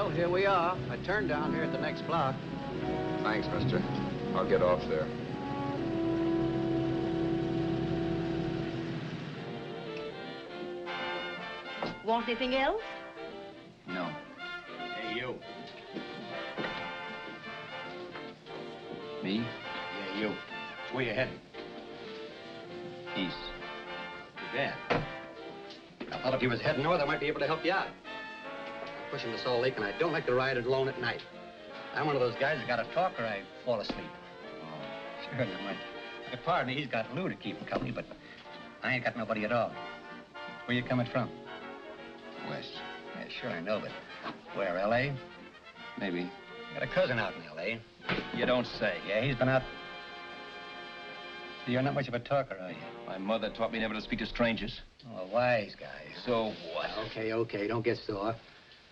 Well, here we are. I turned down here at the next block. Thanks, mister. I'll get off there. Want anything else? No. Hey, you. Me? Yeah, you. It's where you heading? East. Too bad. I thought if you was heading north, I might be able to help you out. I'm pushing the Salt Lake, and I don't like to ride it alone at night. I'm one of those guys that got to talk or I fall asleep. Oh, sure, now, my partner, he's got Lou to keep him company, but I ain't got nobody at all. Where you coming from? West. Yeah, sure, I know, but where, L.A.? Maybe. Got a cousin out in L.A. You don't say. Yeah, he's been out. So you're not much of a talker, are you? My mother taught me never to speak to strangers. Oh, a wise guy. So what? Okay, don't get sore.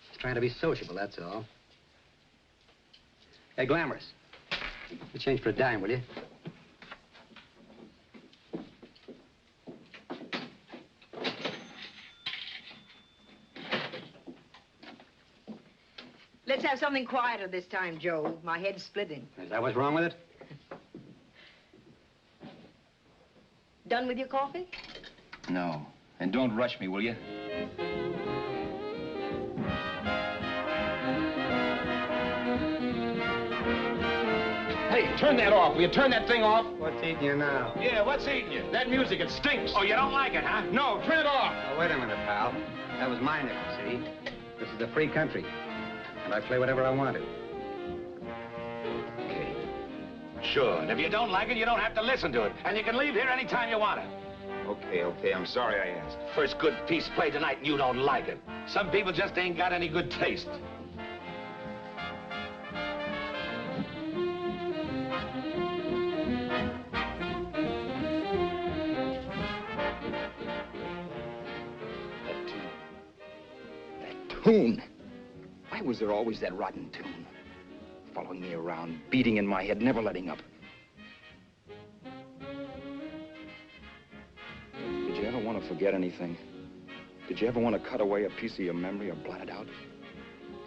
Just trying to be sociable, that's all. Hey, Glamorous. You change for a dime, will you? Let's have something quieter this time, Joe. My head's splitting. Is that what's wrong with it? Done with your coffee? No. And don't rush me, will you? Hey, turn that off. Will you turn that thing off? What's eating you now? Yeah, what's eating you? That music, it stinks. Oh, you don't like it, huh? No, turn it off. Oh, wait a minute, pal. That was my nickel, see? This is a free country. And I play whatever I want to. Okay. Sure, and if you don't like it, you don't have to listen to it. And you can leave here anytime you want to. Okay, I'm sorry I asked. First good piece played tonight and you don't like it. Some people just ain't got any good taste. That tune. Why was there always that rotten tune? Following me around, beating in my head, never letting up. Did you ever want to forget anything? Did you ever want to cut away a piece of your memory or blot it out?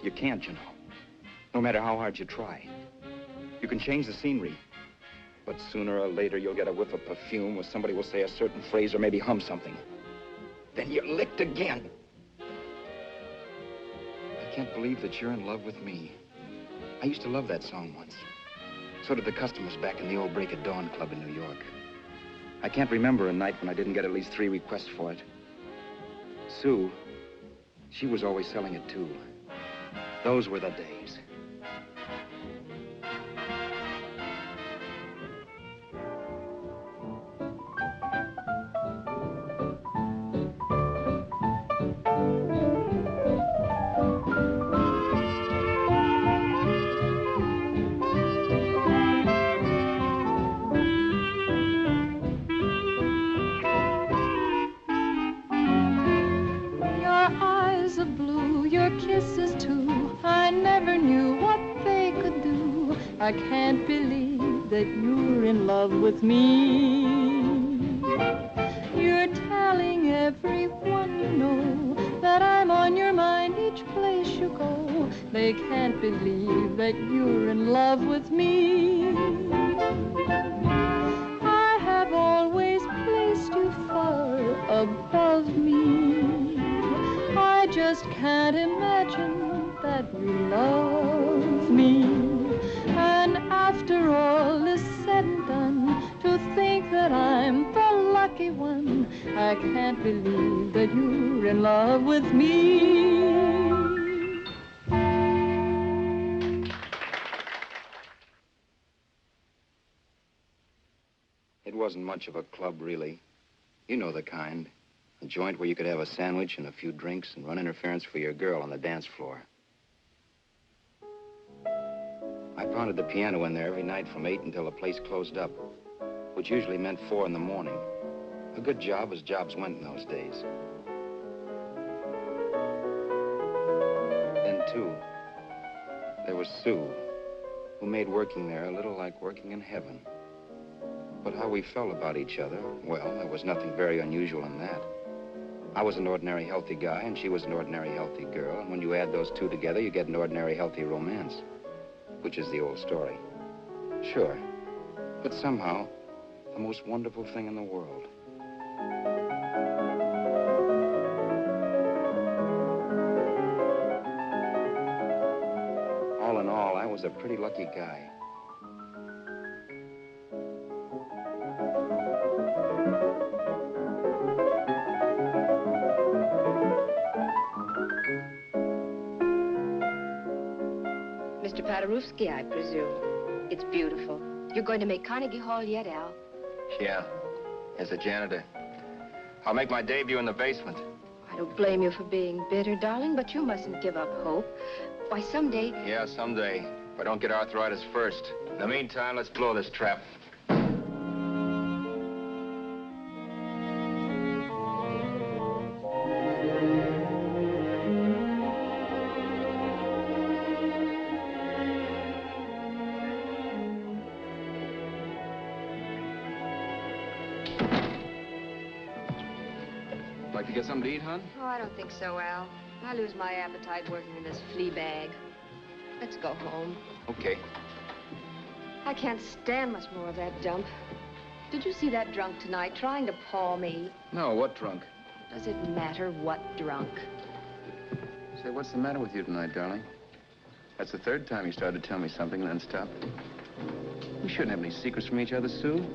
You can't, you know. No matter how hard you try. You can change the scenery, but sooner or later you'll get a whiff of perfume or somebody will say a certain phrase or maybe hum something. Then you're licked again. I can't believe that you're in love with me. I used to love that song once. So did the customers back in the old Break at Dawn club in New York. I can't remember a night when I didn't get at least 3 requests for it. Sue, she was always selling it too. Those were the days. I can't believe that you're in love with me. You're telling everyone you know that I'm on your mind each place you go. They can't believe that you're in love with me. I have always placed you far above me. I just can't imagine that you love me. And after all is said and done, to think that I'm the lucky one, I can't believe that you're in love with me. It wasn't much of a club, really. You know the kind. A joint where you could have a sandwich and a few drinks and run interference for your girl on the dance floor. I pounded the piano in there every night from 8 until the place closed up, which usually meant 4 in the morning. A good job as jobs went in those days. Then, too, there was Sue, who made working there a little like working in heaven. But how we felt about each other, well, there was nothing very unusual in that. I was an ordinary healthy guy, and she was an ordinary healthy girl. And when you add those two together, you get an ordinary healthy romance, which is the old story. Sure. But somehow, the most wonderful thing in the world. All in all, I was a pretty lucky guy. Mr. Paderewski, I presume. It's beautiful. You're going to make Carnegie Hall yet, Al? Yeah, as a janitor. I'll make my debut in the basement. I don't blame you for being bitter, darling, but you mustn't give up hope. Why, someday... Yeah, someday. If I don't get arthritis first. In the meantime, let's blow this trap. Like to get something to eat, hon? Oh, I don't think so, Al. I lose my appetite working in this flea bag. Let's go home. Okay. I can't stand much more of that dump. Did you see that drunk tonight trying to paw me? No, what drunk? Does it matter what drunk? Say, what's the matter with you tonight, darling? That's the third time you started to tell me something and then stopped. We shouldn't have any secrets from each other, Sue.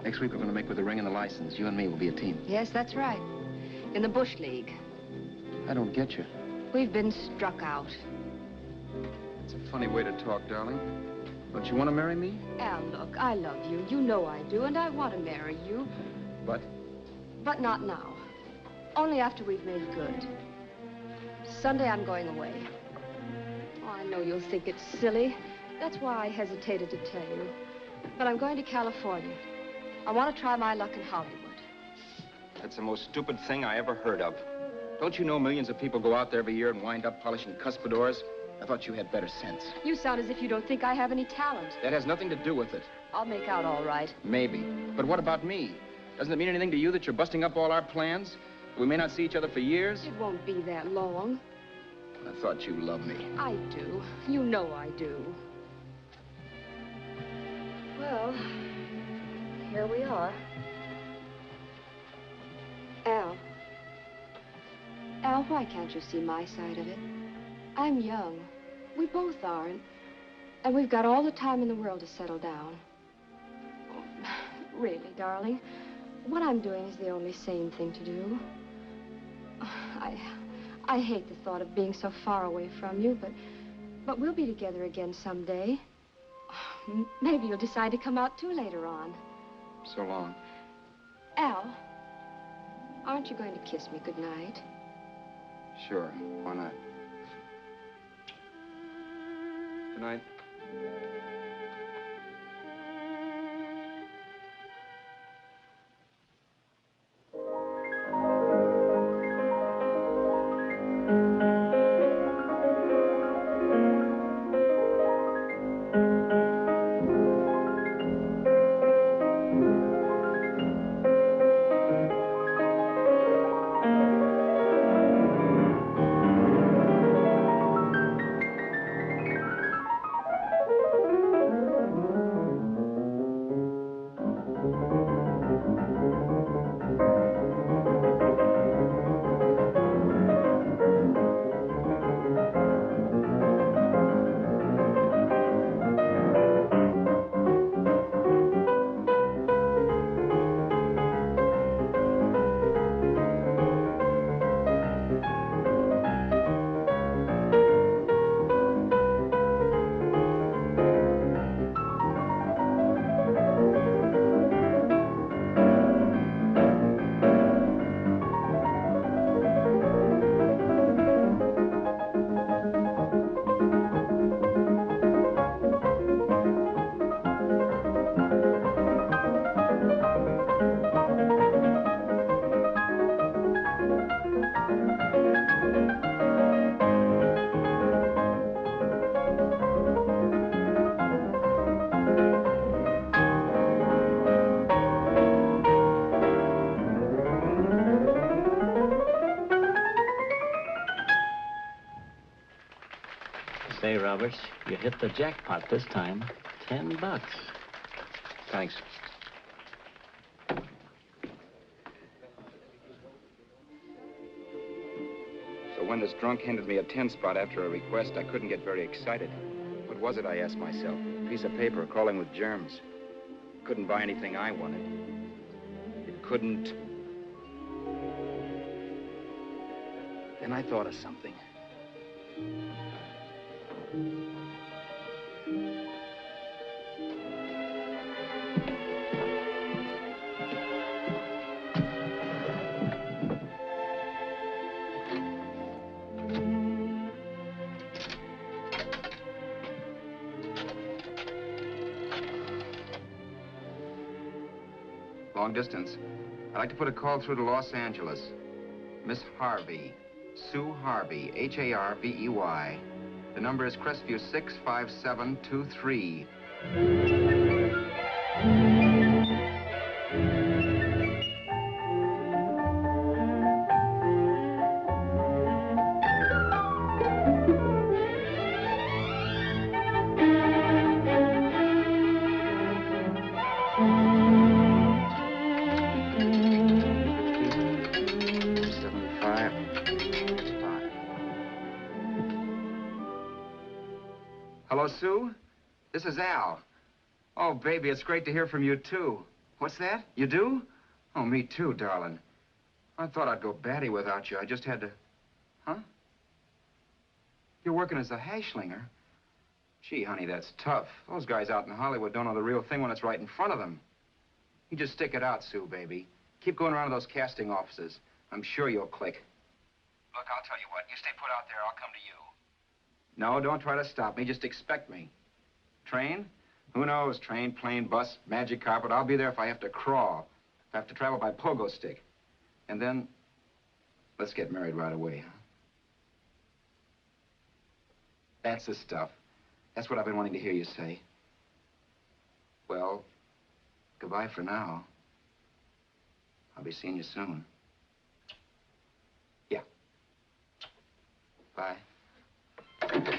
Next week, we're going to make with the ring and the license. You and me will be a team. Yes, that's right. In the Bush League. I don't get you. We've been struck out. It's a funny way to talk, darling. Don't you want to marry me? Al, look, I love you. You know I do, and I want to marry you. But? But not now. Only after we've made good. Sunday, I'm going away. Oh, I know you'll think it's silly. That's why I hesitated to tell you. But I'm going to California. I want to try my luck in Hollywood. That's the most stupid thing I ever heard of. Don't you know millions of people go out there every year and wind up polishing cuspidors? I thought you had better sense. You sound as if you don't think I have any talent. That has nothing to do with it. I'll make out all right. Maybe. But what about me? Doesn't it mean anything to you that you're busting up all our plans? We may not see each other for years? It won't be that long. I thought you loved me. I do. You know I do. Well, here we are. Al. Al, why can't you see my side of it? I'm young. We both are, and we've got all the time in the world to settle down. Really, darling, what I'm doing is the only sane thing to do. I hate the thought of being so far away from you, but we'll be together again someday. Maybe you'll decide to come out too later on. So long. Al, aren't you going to kiss me goodnight? Sure. Why not? Good night. Say, Roberts, you hit the jackpot this time. $10. Thanks. So when this drunk handed me a 10 spot after a request, I couldn't get very excited. What was it, I asked myself? A piece of paper crawling with germs. Couldn't buy anything I wanted. It couldn't... Then I thought of something. Long distance. I'd like to put a call through to Los Angeles. Miss Harvey. Sue Harvey, Harvey. The number is Crestview 65723. Hello, Sue? This is Al. Oh, baby, it's great to hear from you, too. What's that? You do? Oh, me too, darling. I thought I'd go batty without you. I just had to... Huh? You're working as a hashlinger? Gee, honey, that's tough. Those guys out in Hollywood don't know the real thing when it's right in front of them. You just stick it out, Sue, baby. Keep going around to those casting offices. I'm sure you'll click. Look, I'll tell you what. You stay put out there, I'll come to you. No, don't try to stop me. Just expect me. Train? Who knows? Train, plane, bus, magic carpet. I'll be there if I have to crawl. If I have to travel by pogo stick. And then, let's get married right away, huh? That's the stuff. That's what I've been wanting to hear you say. Well, goodbye for now. I'll be seeing you soon. Yeah. Bye. The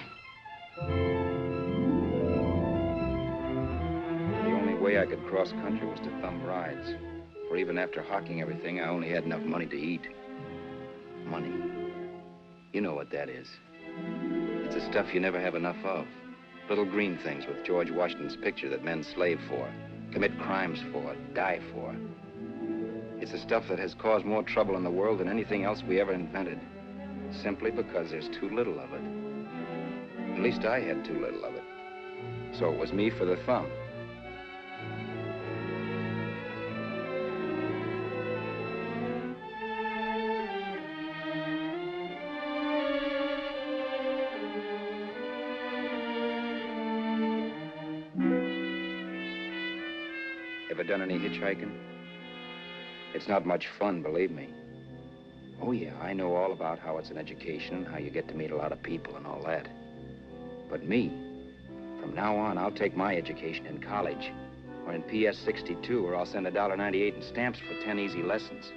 only way I could cross country was to thumb rides. For even after hawking everything, I only had enough money to eat. Money. You know what that is. It's the stuff you never have enough of. Little green things with George Washington's picture that men slave for, commit crimes for, die for. It's the stuff that has caused more trouble in the world than anything else we ever invented. Simply because there's too little of it. At least I had too little of it. So it was me for the thumb. Ever done any hitchhiking? It's not much fun, believe me. Oh, yeah, I know all about how it's an education and how you get to meet a lot of people and all that. But me, from now on, I'll take my education in college or in PS 62, where I'll send $1.98 in stamps for 10 easy lessons.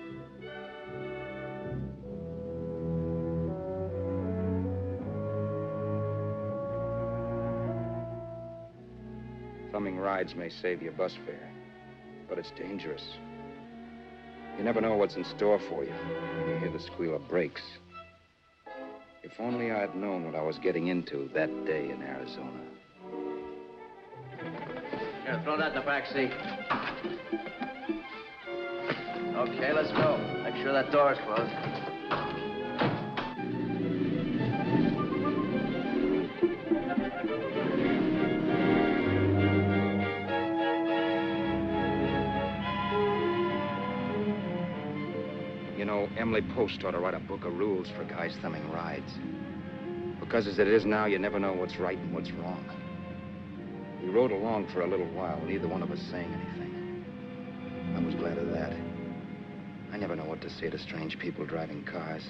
Thumbing rides may save you bus fare, but it's dangerous. You never know what's in store for you when you hear the squeal of brakes. If only I'd known what I was getting into that day in Arizona. Here, throw that in the back seat. Okay, let's go. Make sure that door is closed. You know, Emily Post ought to write a book of rules for guys thumbing rides. Because as it is now, you never know what's right and what's wrong. We rode along for a little while, neither one of us saying anything. I was glad of that. I never know what to say to strange people driving cars.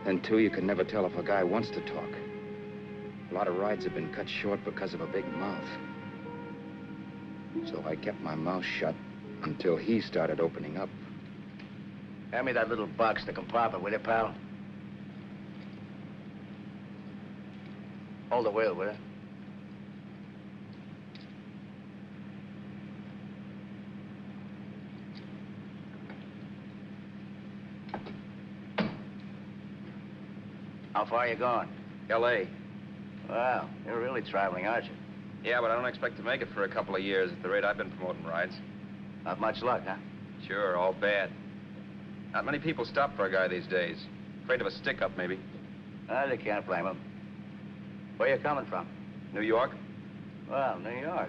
Then, too, you can never tell if a guy wants to talk. A lot of rides have been cut short because of a big mouth. So I kept my mouth shut until he started opening up. Hand me that little box in the compartment, will you, pal? Hold the wheel, will you? How far are you going? L.A. Well, you're really traveling, aren't you? Yeah, but I don't expect to make it for a couple of years at the rate I've been promoting rides. Not much luck, huh? Sure, all bad. Not many people stop for a guy these days. Afraid of a stick-up, maybe. Well, you can't blame them. Where you coming from? New York? Well, New York.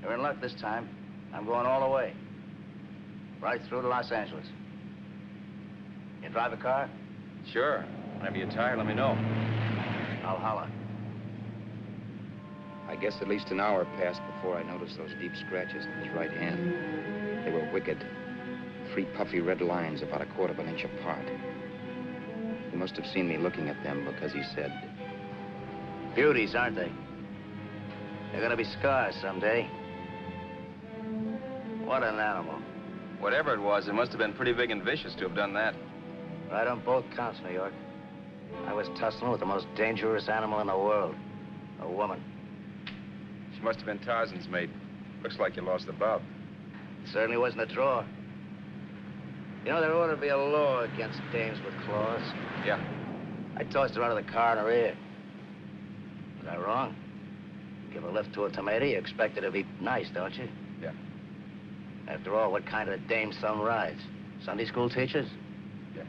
You're in luck this time. I'm going all the way. Right through to Los Angeles. You drive a car? Sure. Whenever you're tired, let me know. I'll holler. I guess at least an hour passed before I noticed those deep scratches in his right hand. They were wicked. 3 puffy red lines about 1/4 of an inch apart. He must have seen me looking at them because he said, Beauties, aren't they? They're gonna be scars someday. What an animal. Whatever it was, it must have been pretty big and vicious to have done that. Right on both counts, New York. I was tussling with the most dangerous animal in the world. A woman. She must have been Tarzan's mate. Looks like you lost the bout. It certainly wasn't a draw. You know, there ought to be a law against dames with claws. Yeah. I tossed her out of the car in her ear. Was I wrong? Give a lift to a tomato, you expect it to be nice, don't you? Yeah. After all, what kind of a dame some rides? Sunday school teachers? Yeah.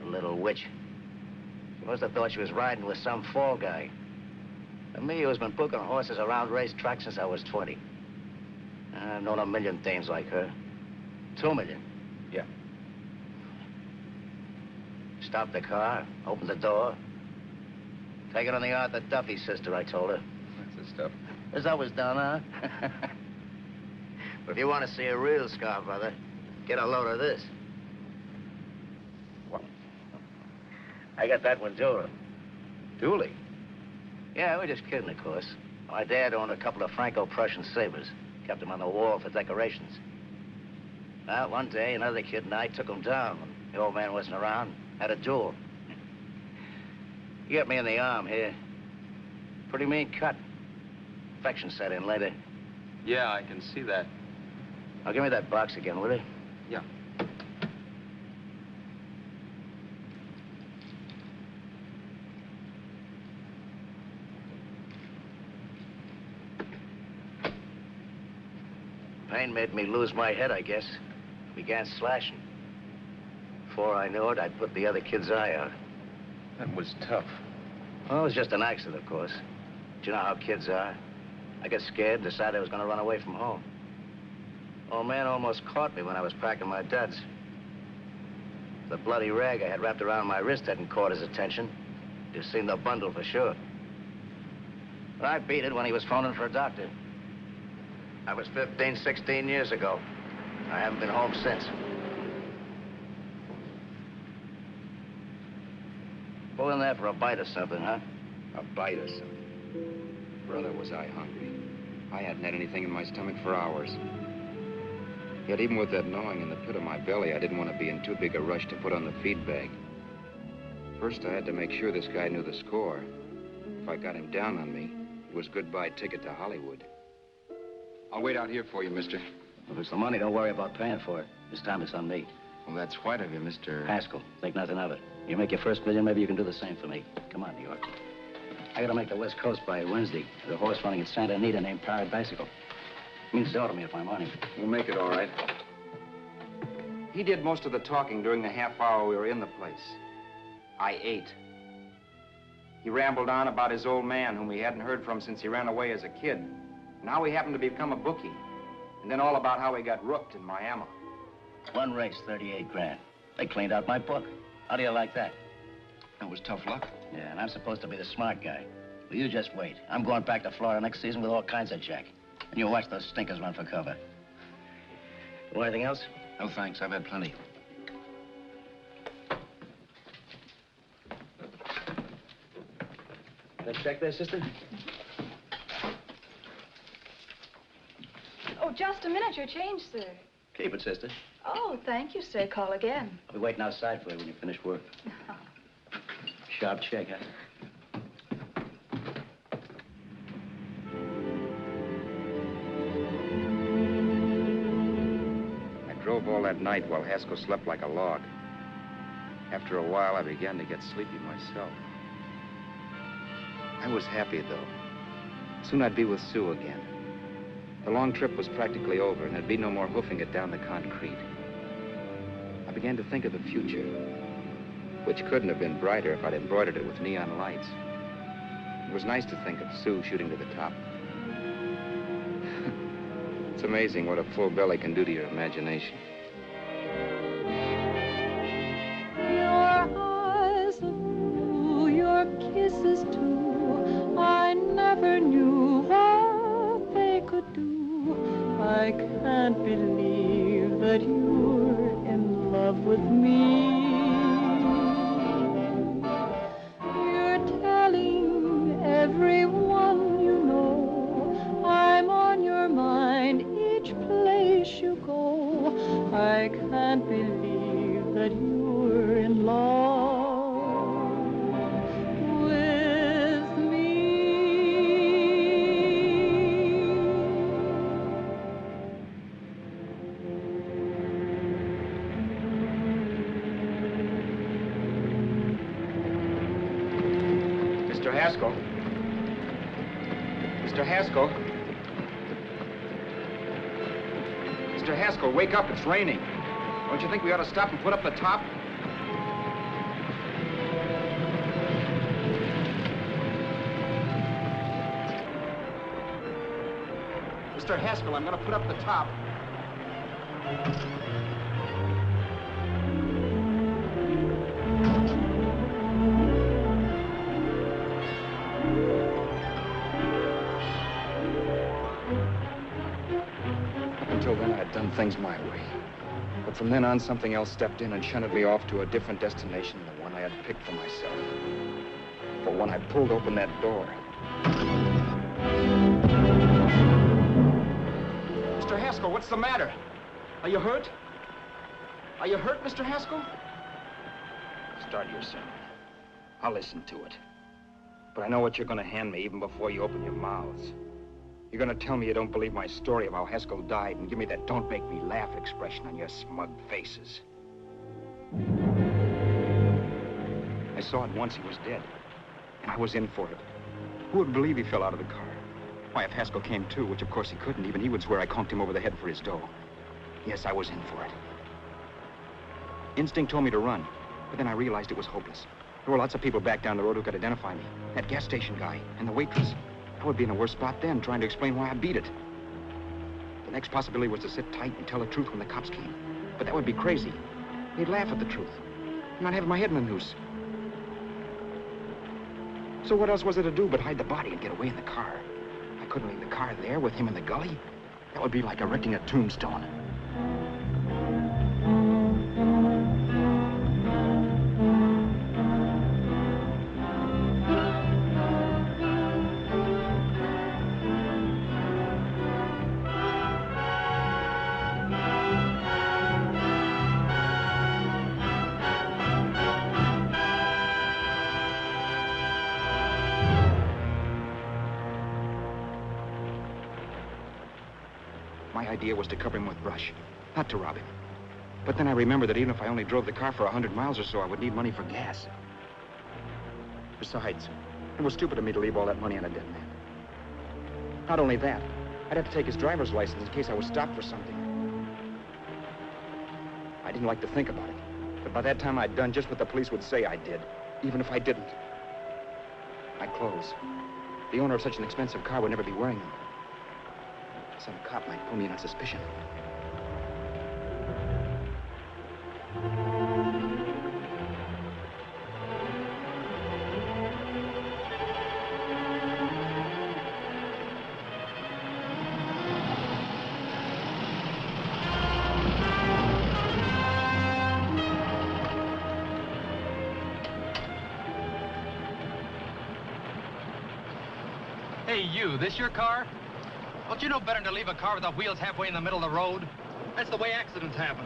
A little witch. She must have thought she was riding with some fall guy. And me, who's been booking horses around racetracks since I was 20. I've known a million dames like her. 2 million. Yeah. Stopped the car, opened the door. Take it on the Arthur Duffy sister, I told her. That's the stuff. As always done, huh? But if you want to see a real scar, brother, get a load of this. What? I got that one, Detour. Dueling? Yeah, we're just kidding, of course. My dad owned a couple of Franco-Prussian sabers. Kept them on the wall for decorations. Well, one day, another kid and I took them down. When the old man wasn't around. Had a duel. He got me in the arm here. Pretty mean cut. Infection set in later. Yeah, I can see that. Now, give me that box again, will you? Yeah. Pain made me lose my head, I guess. Began slashing. Before I knew it, I'd put the other kid's eye out. That was tough. Well, it was just an accident, of course. But you know how kids are. I got scared and decided I was going to run away from home. Old man almost caught me when I was packing my duds. The bloody rag I had wrapped around my wrist hadn't caught his attention. Just seen the bundle for sure. But I beat it when he was phoning for a doctor. That was 15, 16 years ago. I haven't been home since. Pull in there for a bite or something, huh? a bite or something. Brother, was I hungry. I hadn't had anything in my stomach for hours. Yet even with that gnawing in the pit of my belly, I didn't want to be in too big a rush to put on the feed bag. First, I had to make sure this guy knew the score. If I got him down on me, it was goodbye ticket to Hollywood. I'll wait out here for you, mister. If it's the money, don't worry about paying for it. This time it's on me. Well, that's white of you, Mr. Haskell, think nothing of it. You make your first million, maybe you can do the same for me. Come on, New York. I gotta make the West Coast by Wednesday. There's a horse running at Santa Anita named Pirate Bicycle. Means dough to me if I'm on him. We'll make it all right. He did most of the talking during the half hour we were in the place. I ate. He rambled on about his old man, whom he hadn't heard from since he ran away as a kid. And how he happened to become a bookie. And then all about how he got rooked in Miami. One race, 38 grand. They cleaned out my book. How do you like that? That was tough luck. Yeah, and I'm supposed to be the smart guy. Well, you just wait. I'm going back to Florida next season with all kinds of jack. And you watch those stinkers run for cover. Want anything else? No, thanks. I've had plenty. That check there, sister? Oh, just a minute. Your change, sir. Keep it, sister. Oh, thank you, sir. Call again. I'll be waiting outside for you when you finish work. Sharp check, huh? I drove all that night while Haskell slept like a log. After a while, I began to get sleepy myself. I was happy, though. Soon I'd be with Sue again. The long trip was practically over, and there'd be no more hoofing it down the concrete. I began to think of the future, which couldn't have been brighter if I'd embroidered it with neon lights. It was nice to think of Sue shooting to the top. It's amazing what a full belly can do to your imagination. Your eyes are blue, your kisses too. I never knew what they could do. I can't believe that you're in love with me. You're telling everyone you know I'm on your mind each place you go. I can't believe that you're in love with me. Mr. Haskell. Mr. Haskell. Mr. Haskell, wake up. It's raining. Don't you think we ought to stop and put up the top? Mr. Haskell, I'm going to put up the top. Up until then, I had done things my way. But from then on, something else stepped in and shunted me off to a different destination than the one I had picked for myself. For when I pulled open that door... Mr. Haskell, what's the matter? Are you hurt? Are you hurt, Mr. Haskell? Start your sermon. I'll listen to it. But I know what you're going to hand me even before you open your mouths. You're going to tell me you don't believe my story of how Haskell died and give me that don't make me laugh expression on your smug faces. I saw at once he was dead, and I was in for it. Who would believe he fell out of the car? Why, if Haskell came too, which of course he couldn't, even he would swear I conked him over the head for his dough. Yes, I was in for it. Instinct told me to run, but then I realized it was hopeless. There were lots of people back down the road who could identify me. That gas station guy and the waitress. I would be in a worse spot then, trying to explain why I beat it. The next possibility was to sit tight and tell the truth when the cops came. But that would be crazy. They'd laugh at the truth. I'm not having my head in a noose. So what else was there to do but hide the body and get away in the car? I couldn't leave the car there with him in the gully. That would be like erecting a tombstone. My idea was to cover him with brush, not to rob him. But then I remembered that even if I only drove the car for 100 miles or so, I would need money for gas. Besides, it was stupid of me to leave all that money on a dead man. Not only that, I'd have to take his driver's license in case I was stopped for something. I didn't like to think about it, but by that time I'd done just what the police would say I did, even if I didn't. My clothes. The owner of such an expensive car would never be wearing them. Some cop might pull me in on suspicion. Hey, you, this your car? Don't you know better than to leave a car with the wheels halfway in the middle of the road? That's the way accidents happen.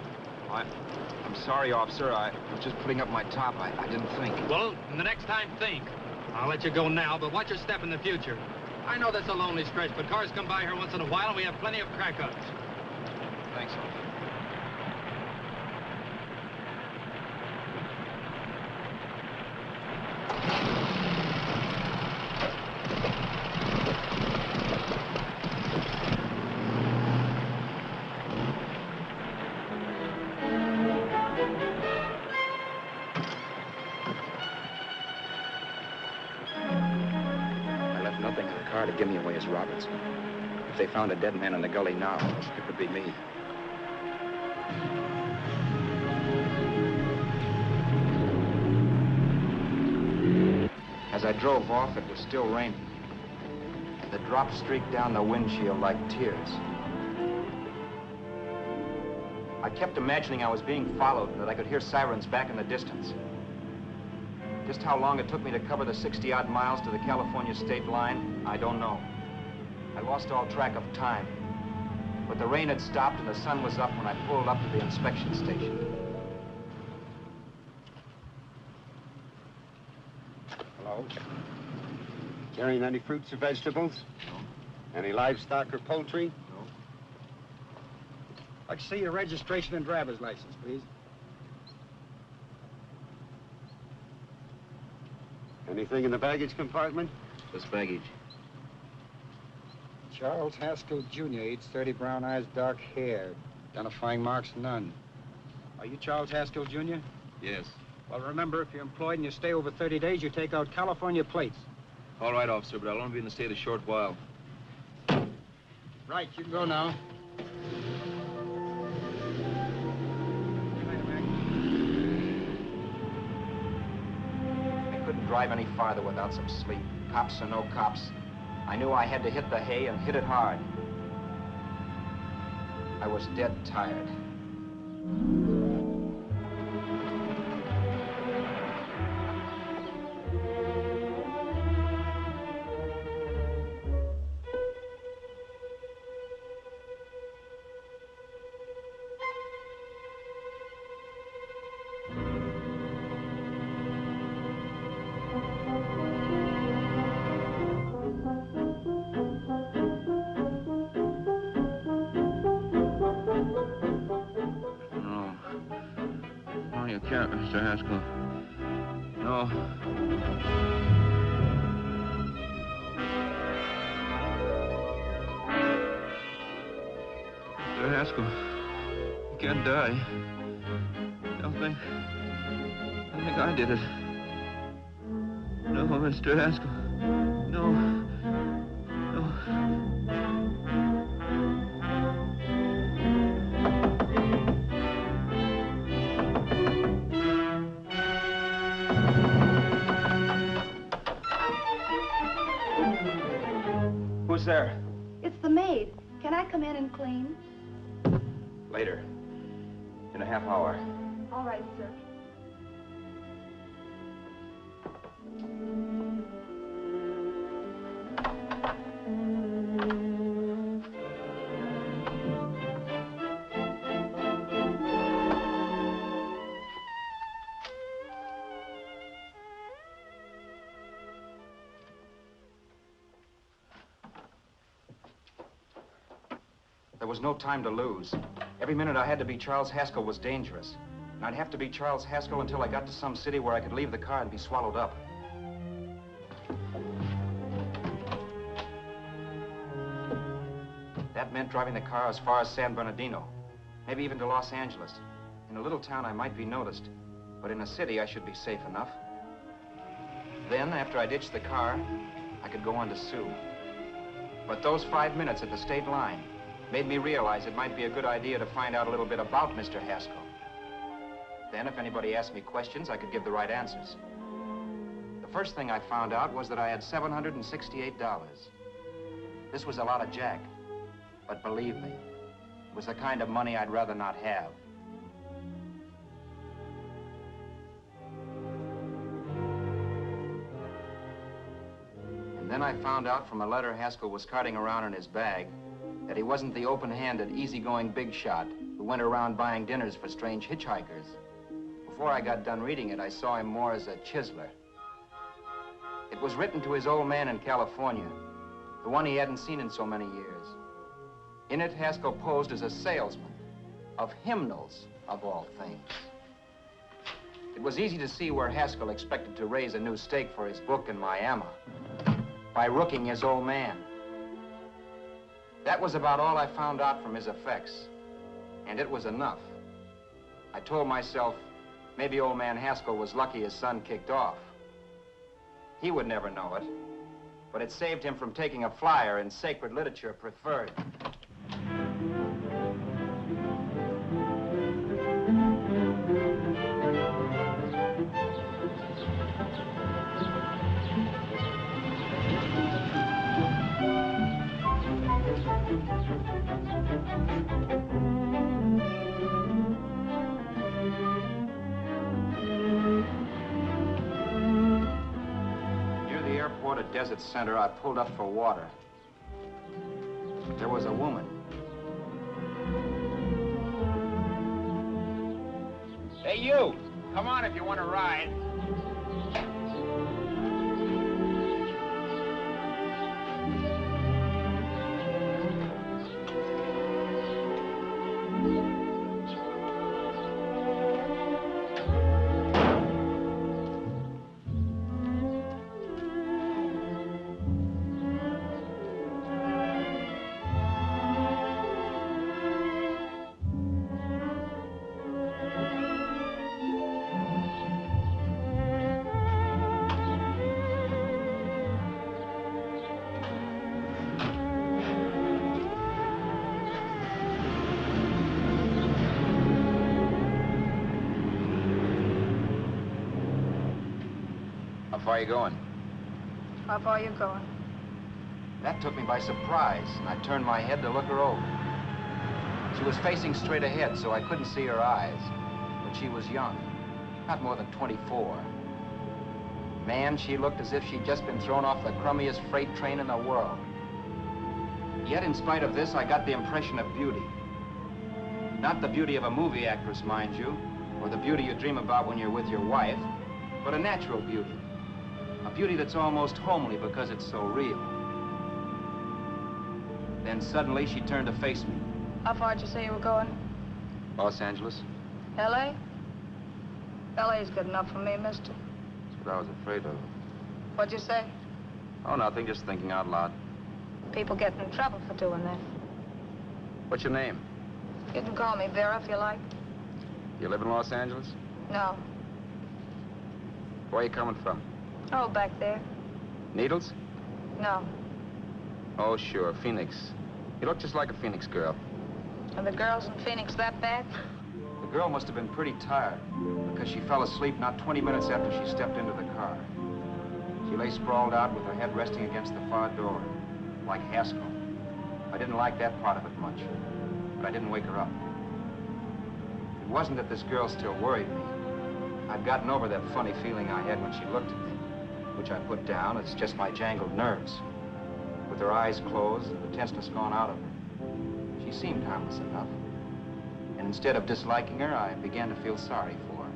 I'm sorry, officer. I was just putting up my top. I didn't think. Well, the next time, think. I'll let you go now, but watch your step in the future. I know that's a lonely stretch, but cars come by here once in a while, and we have plenty of crack-ups. Thanks, officer. To give me away as Roberts. If they found a dead man in the gully now, it could be me. As I drove off, it was still raining. The drops streaked down the windshield like tears. I kept imagining I was being followed and that I could hear sirens back in the distance. Just how long it took me to cover the 60-odd miles to the California state line, I don't know. I lost all track of time. But the rain had stopped and the sun was up when I pulled up to the inspection station. Hello? Carrying any fruits or vegetables? No. Any livestock or poultry? No. I'd like to see your registration and driver's license, please. Anything in the baggage compartment? Just baggage. Charles Haskell, Jr., age 30, brown eyes, dark hair. Identifying marks, none. Are you Charles Haskell, Jr.? Yes. Well, remember, if you're employed and you stay over 30 days, you take out California plates. All right, officer, but I'll only be in the state a short while. Right, you can go now. Drive any farther without some sleep. Cops or no cops. I knew I had to hit the hay and hit it hard. I was dead tired. Mr. Haskell. No. Mr. Haskell, you can't die. Don't think I did it. No, Mr. Haskell. No. No. Who's there? It's the maid. Can I come in and clean? Later. In a half hour. All right, sir. There was no time to lose. Every minute I had to be Charles Haskell was dangerous. And I'd have to be Charles Haskell until I got to some city where I could leave the car and be swallowed up. That meant driving the car as far as San Bernardino, maybe even to Los Angeles. In a little town, I might be noticed, but in a city, I should be safe enough. Then, after I ditched the car, I could go on to Sue. But those 5 minutes at the state line made me realize it might be a good idea to find out a little bit about Mr. Haskell. Then, if anybody asked me questions, I could give the right answers. The first thing I found out was that I had $768. This was a lot of jack, but believe me, it was the kind of money I'd rather not have. And then I found out from a letter Haskell was carting around in his bag that he wasn't the open-handed, easygoing big shot who went around buying dinners for strange hitchhikers. Before I got done reading it, I saw him more as a chiseler. It was written to his old man in California, the one he hadn't seen in so many years. In it, Haskell posed as a salesman of hymnals, of all things. It was easy to see where Haskell expected to raise a new stake for his book in Miami by rooking his old man. That was about all I found out from his effects, and it was enough. I told myself, maybe old man Haskell was lucky his son kicked off. He would never know it, but it saved him from taking a flyer in Sacred Literature Preferred. At Desert Center, I pulled up for water. There was a woman. Hey, you! Come on if you want to ride. How far are you going? How far are you going? That took me by surprise, and I turned my head to look her over. She was facing straight ahead, so I couldn't see her eyes. But she was young, not more than 24. Man, she looked as if she'd just been thrown off the crummiest freight train in the world. Yet, in spite of this, I got the impression of beauty. Not the beauty of a movie actress, mind you, or the beauty you dream about when you're with your wife, but a natural beauty. A beauty that's almost homely because it's so real. Then suddenly she turned to face me. How far did you say you were going? Los Angeles? L.A.? L.A.'s good enough for me, mister. That's what I was afraid of. What'd you say? Oh, nothing, just thinking out loud. People get in trouble for doing that. What's your name? You can call me Vera if you like. You live in Los Angeles? No. Where are you coming from? Oh, back there. Needles? No. Oh, sure, Phoenix. You look just like a Phoenix girl. Are the girls in Phoenix that bad? The girl must have been pretty tired, because she fell asleep not 20 minutes after she stepped into the car. She lay sprawled out with her head resting against the far door, like Haskell. I didn't like that part of it much, but I didn't wake her up. It wasn't that this girl still worried me. I'd gotten over that funny feeling I had when she looked at me, which I put down as just my jangled nerves. With her eyes closed and the tenseness gone out of her, she seemed harmless enough. And instead of disliking her, I began to feel sorry for her.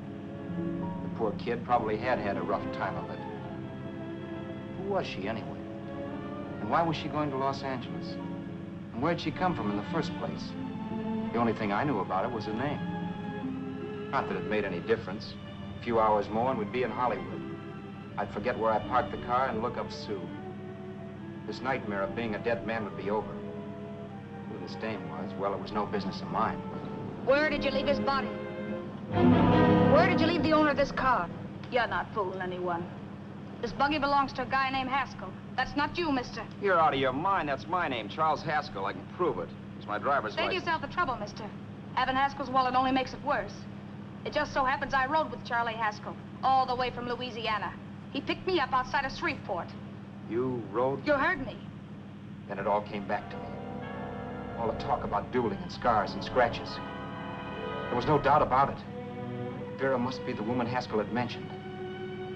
The poor kid probably had had a rough time of it. Who was she, anyway? And why was she going to Los Angeles? And where'd she come from in the first place? The only thing I knew about her was her name. Not that it made any difference. A few hours more and we'd be in Hollywood. I'd forget where I parked the car and look up Sue. This nightmare of being a dead man would be over. Who this dame was, well, it was no business of mine. Where did you leave his body? Where did you leave the owner of this car? You're not fooling anyone. This buggy belongs to a guy named Haskell. That's not you, mister. You're out of your mind. That's my name, Charles Haskell. I can prove it. It's my driver's Save license. yourself the trouble, mister. Having Haskell's wallet only makes it worse. It just so happens I rode with Charlie Haskell, all the way from Louisiana. He picked me up outside of Shreveport. You rode? You heard me. Then it all came back to me. All the talk about dueling and scars and scratches. There was no doubt about it. Vera must be the woman Haskell had mentioned.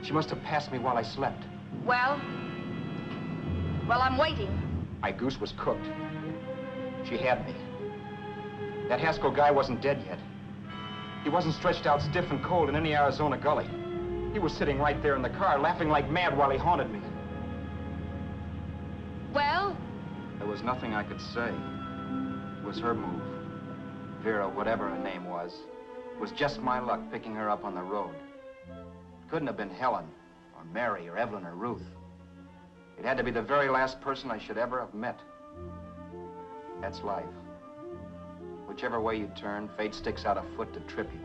She must have passed me while I slept. Well, I'm waiting. My goose was cooked. She had me. That Haskell guy wasn't dead yet. He wasn't stretched out stiff and cold in any Arizona gully. He was sitting right there in the car, laughing like mad while he haunted me. Well? There was nothing I could say. It was her move. Vera, whatever her name was. It was just my luck picking her up on the road. It couldn't have been Helen, or Mary, or Evelyn, or Ruth. It had to be the very last person I should ever have met. That's life. Whichever way you turn, fate sticks out a foot to trip you.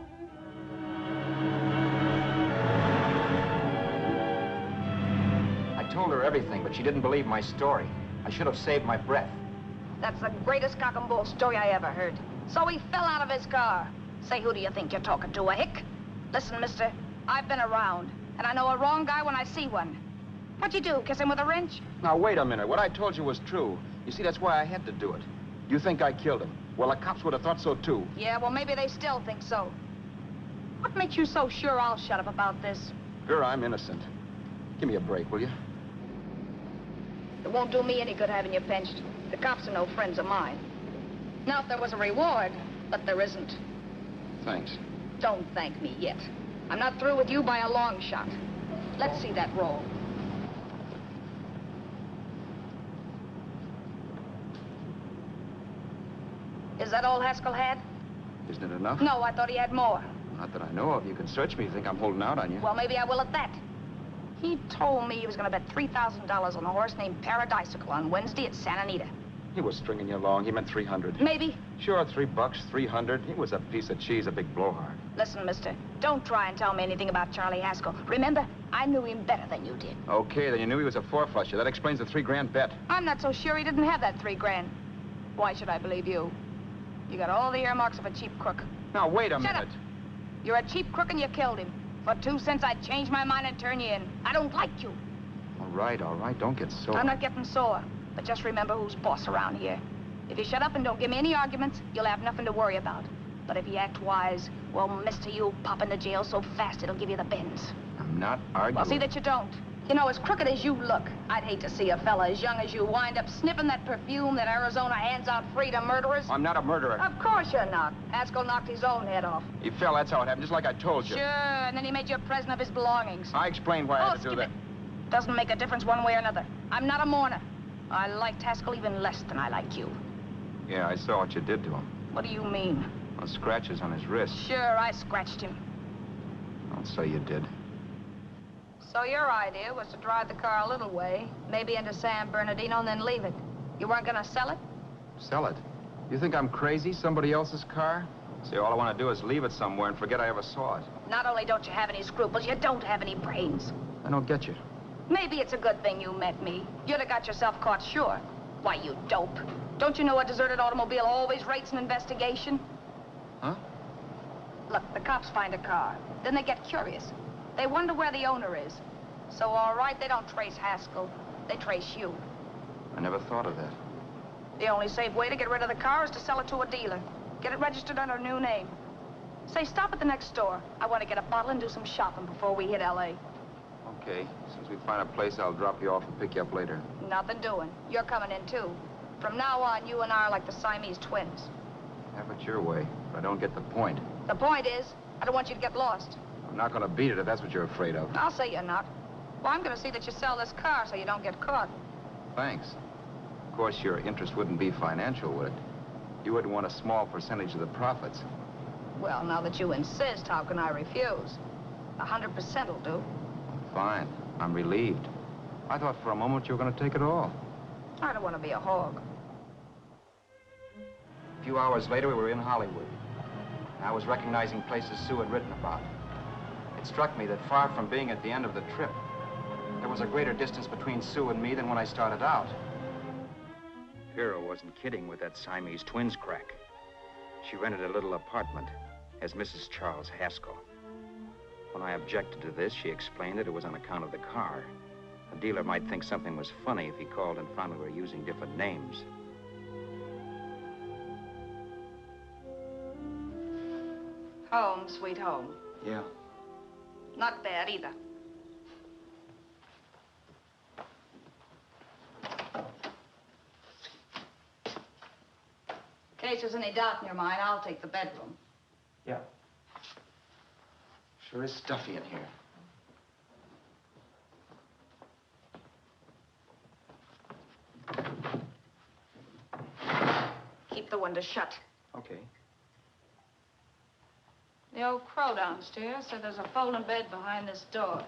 I told her everything, but she didn't believe my story. I should have saved my breath. That's the greatest cock and bull story I ever heard. So he fell out of his car. Say, who do you think you're talking to, a hick? Listen, mister, I've been around, and I know a wrong guy when I see one. What'd you do, kiss him with a wrench? Now, wait a minute. What I told you was true. You see, that's why I had to do it. You think I killed him. Well, the cops would have thought so, too. Yeah, well, maybe they still think so. What makes you so sure I'll shut up about this? Vera, I'm innocent. Give me a break, will you? It won't do me any good having you pinched. The cops are no friends of mine. Now, if there was a reward, but there isn't. Thanks. Don't thank me yet. I'm not through with you by a long shot. Let's see that roll. Is that all Haskell had? Isn't it enough? No, I thought he had more. Not that I know of. You can search me if you think I'm holding out on you. Well, maybe I will at that. He told me he was going to bet $3,000 on a horse named Paradisical on Wednesday at Santa Anita. He was stringing you along. He meant 300. Maybe. Sure, $3, 300. He was a piece of cheese, a big blowhard. Listen, mister, don't try and tell me anything about Charlie Haskell. Remember, I knew him better than you did. Okay, then you knew he was a four-flusher. That explains the $3 bet. I'm not so sure he didn't have that $3,000. Why should I believe you? You got all the earmarks of a cheap crook. Now, wait a Shut minute. Up. You're a cheap crook and you killed him. For 2 cents, I'd change my mind and turn you in. I don't like you. All right. Don't get sore. I'm not getting sore. But just remember who's boss around here. If you shut up and don't give me any arguments, you'll have nothing to worry about. But if you act wise, well, mister, you'll pop into jail so fast it'll give you the bends. I'm not arguing. Well, see that you don't. You know, as crooked as you look, I'd hate to see a fella as young as you wind up sniffing that perfume that Arizona hands out free to murderers. I'm not a murderer. Of course you're not. Haskell knocked his own head off. He fell, that's how it happened, just like I told you. Sure, and then he made you a present of his belongings. I explained why I had to do that. Doesn't make a difference one way or another. I'm not a mourner. I liked Haskell even less than I like you. Yeah, I saw what you did to him. What do you mean? Well, scratches on his wrist. Sure, I scratched him. I'll say you did. So your idea was to drive the car a little way, maybe into San Bernardino, and then leave it. You weren't gonna sell it? Sell it? You think I'm crazy? Somebody else's car? See, all I want to do is leave it somewhere and forget I ever saw it. Not only don't you have any scruples, you don't have any brains. I don't get you. Maybe it's a good thing you met me. You'd have got yourself caught, sure. Why, you dope. Don't you know a deserted automobile always rates an investigation? Huh? Look, the cops find a car. Then they get curious. They wonder where the owner is. So, all right, they don't trace Haskell. They trace you. I never thought of that. The only safe way to get rid of the car is to sell it to a dealer. Get it registered under a new name. Say, stop at the next store. I want to get a bottle and do some shopping before we hit L.A. Okay. As soon as we find a place, I'll drop you off and pick you up later. Nothing doing. You're coming in, too. From now on, you and I are like the Siamese twins. Have it your way, but I don't get the point. The point is, I don't want you to get lost. I'm not going to beat it if that's what you're afraid of. I'll say you're not. Well, I'm going to see that you sell this car so you don't get caught. Thanks. Of course, your interest wouldn't be financial, would it? You would want a small percentage of the profits. Well, now that you insist, how can I refuse? 100% will do. Fine. I'm relieved. I thought for a moment you were going to take it all. I don't want to be a hog. A few hours later, we were in Hollywood. I was recognizing places Sue had written about. It struck me that far from being at the end of the trip, there was a greater distance between Sue and me than when I started out. Vera wasn't kidding with that Siamese twins crack. She rented a little apartment as Mrs. Charles Haskell. When I objected to this, she explained that it was on account of the car. A dealer might think something was funny if he called and found we were using different names. Home, sweet home. Yeah. Not bad either. case there's any doubt in your mind, I'll take the bedroom. Yeah. Sure is stuffy in here. Keep the window shut. Okay. The old crow downstairs said there's a folding bed behind this door.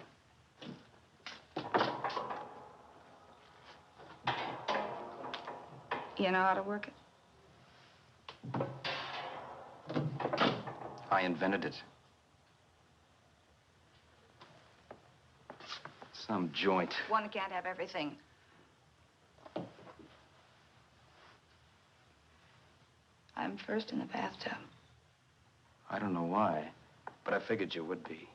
You know how to work it? I invented it. Some joint. One can't have everything. I'm first in the bathtub. I don't know why, but I figured you would be.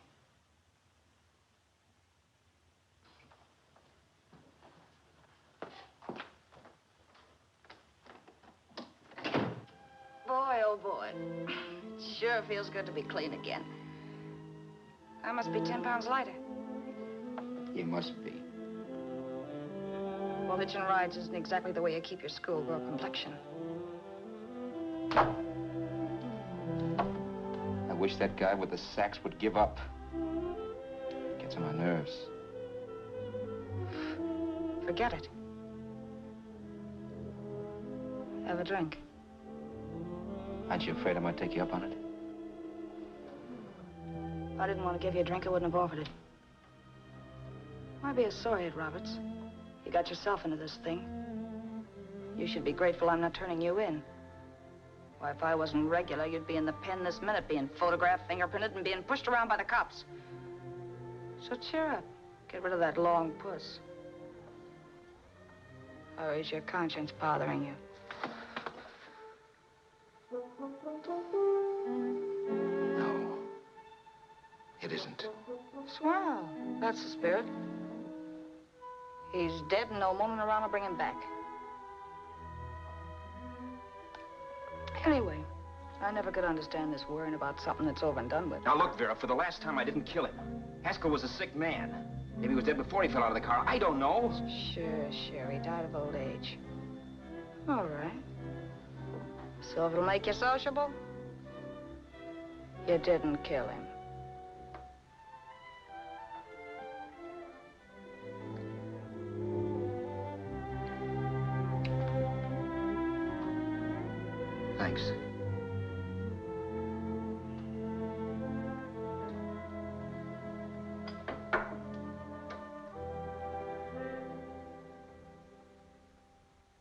Boy, oh boy. Sure feels good to be clean again. I must be 10 pounds lighter. You must be. Well, hitching rides isn't exactly the way you keep your schoolgirl complexion. I wish that guy with the sax would give up. Gets on my nerves. Forget it. Have a drink. Aren't you afraid I might take you up on it? If I didn't want to give you a drink, I wouldn't have offered it. Why be a sorehead, Roberts? You got yourself into this thing. You should be grateful I'm not turning you in. Why, if I wasn't regular, you'd be in the pen this minute, being photographed, fingerprinted, and being pushed around by the cops. So cheer up. Get rid of that long puss. Or is your conscience bothering you? No. It isn't. Swell. That's the spirit. He's dead and no woman around to bring him back. Anyway, I never could understand this worrying about something that's over and done with. Now, look, Vera, for the last time, I didn't kill him. Haskell was a sick man. Maybe he was dead before he fell out of the car. I don't know. Sure, he died of old age. All right. So if it'll make you sociable, you didn't kill him. Thanks.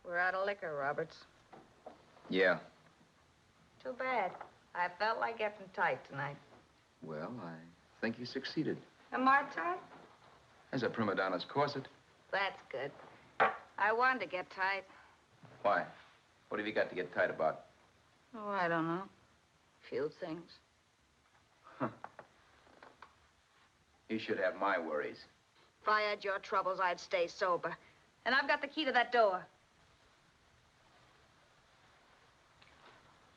We're out of liquor, Roberts. Yeah. Too bad. I felt like getting tight tonight. Well, I think you succeeded. Am I tight? As a prima donna's corset. That's good. I wanted to get tight. Why? What have you got to get tight about? Oh, I don't know. A few things. Huh. You should have my worries. If I had your troubles, I'd stay sober. And I've got the key to that door.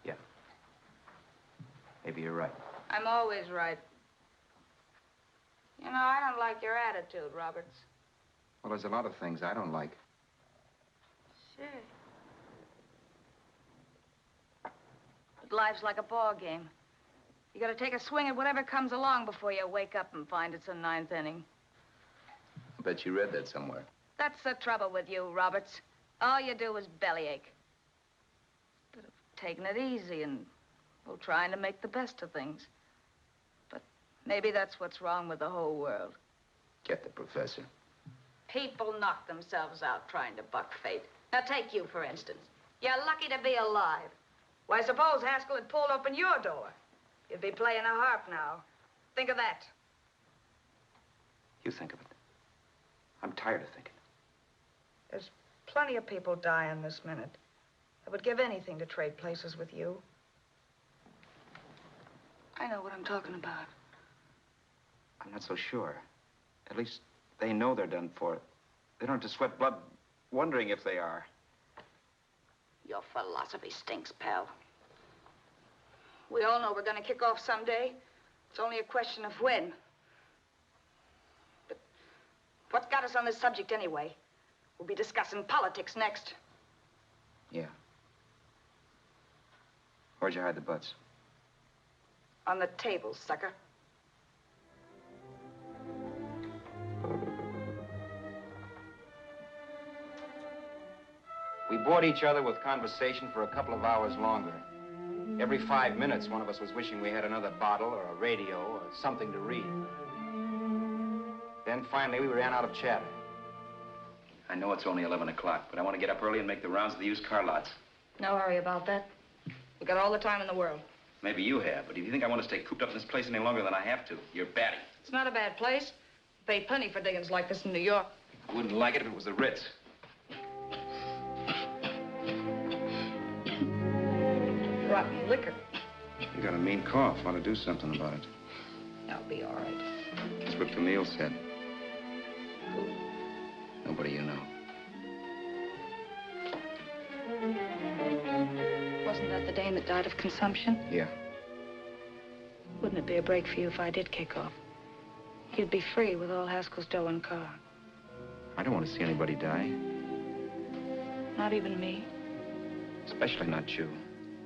Yeah. Maybe you're right. I'm always right. You know, I don't like your attitude, Roberts. Well, there's a lot of things I don't like. Sure. But life's like a ball game. You gotta take a swing at whatever comes along before you wake up and find it's the ninth inning. I bet you read that somewhere. That's the trouble with you, Roberts. All you do is bellyache. Instead of taking it easy and, well, trying to make the best of things. But maybe that's what's wrong with the whole world. Get the professor. People knock themselves out trying to buck fate. Now, take you, for instance. You're lucky to be alive. Why, suppose Haskell had pulled open your door. You'd be playing a harp now. Think of that. You think of it. I'm tired of thinking. There's plenty of people dying this minute. I would give anything to trade places with you. I know what I'm talking about. I'm not so sure. At least they know they're done for. They don't have to sweat blood wondering if they are. Your philosophy stinks, pal. We all know we're gonna kick off someday. It's only a question of when. But what's got us on this subject anyway? We'll be discussing politics next. Yeah. Where'd you hide the butts? On the table, sucker. We bored each other with conversation for a couple of hours longer. Every 5 minutes, one of us was wishing we had another bottle or a radio or something to read. Then finally, we ran out of chatter. I know it's only 11 o'clock, but I want to get up early and make the rounds of the used car lots. No hurry about that. We got all the time in the world. Maybe you have, but if you think I want to stay cooped up in this place any longer than I have to, you're batty. It's not a bad place. We pay plenty for diggings like this in New York. I wouldn't like it if it was the Ritz. Rotten liquor. You got a mean cough. Want to do something about it. I'll be all right. That's what Camille said. Who? Nobody you know. Wasn't that the dame that died of consumption? Yeah. Wouldn't it be a break for you if I did kick off? You'd be free with all Haskell's dough and car. I don't want to see anybody die. Not even me. Especially not you.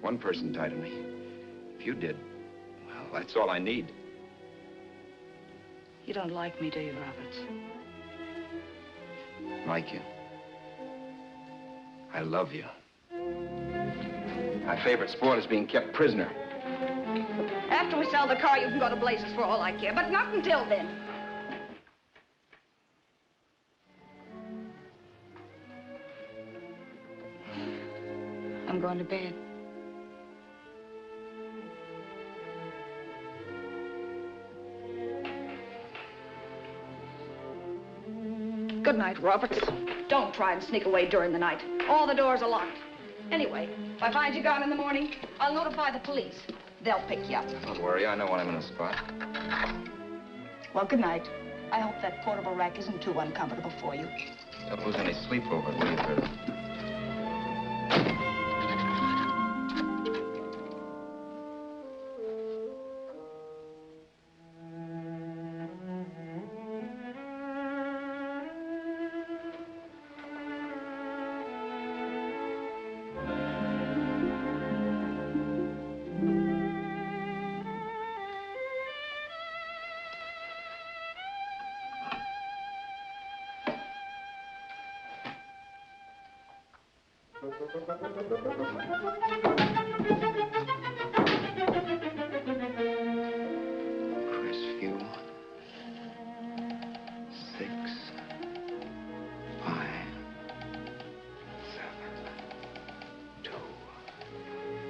One person died of me. If you did, well, that's all I need. You don't like me, do you, Roberts? Like you. I love you. My favorite sport is being kept prisoner. After we sell the car, you can go to blazes for all I care, but not until then. I'm going to bed. Good night, Roberts. Don't try and sneak away during the night. All the doors are locked. Anyway, if I find you gone in the morning, I'll notify the police. They'll pick you up. Don't worry, I know when I'm in a spot. Well, good night. I hope that portable rack isn't too uncomfortable for you. Don't lose any sleep over it, will you, Vera? Crestview. 6, 5, 7, 2,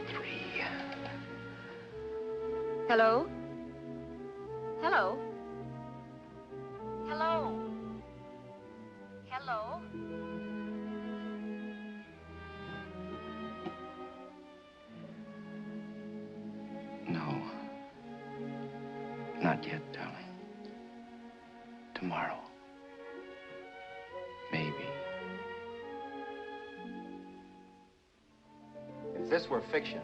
3. Hello? Hello? Hello? Hello? No. Not yet, darling. Tomorrow. Maybe. If this were fiction,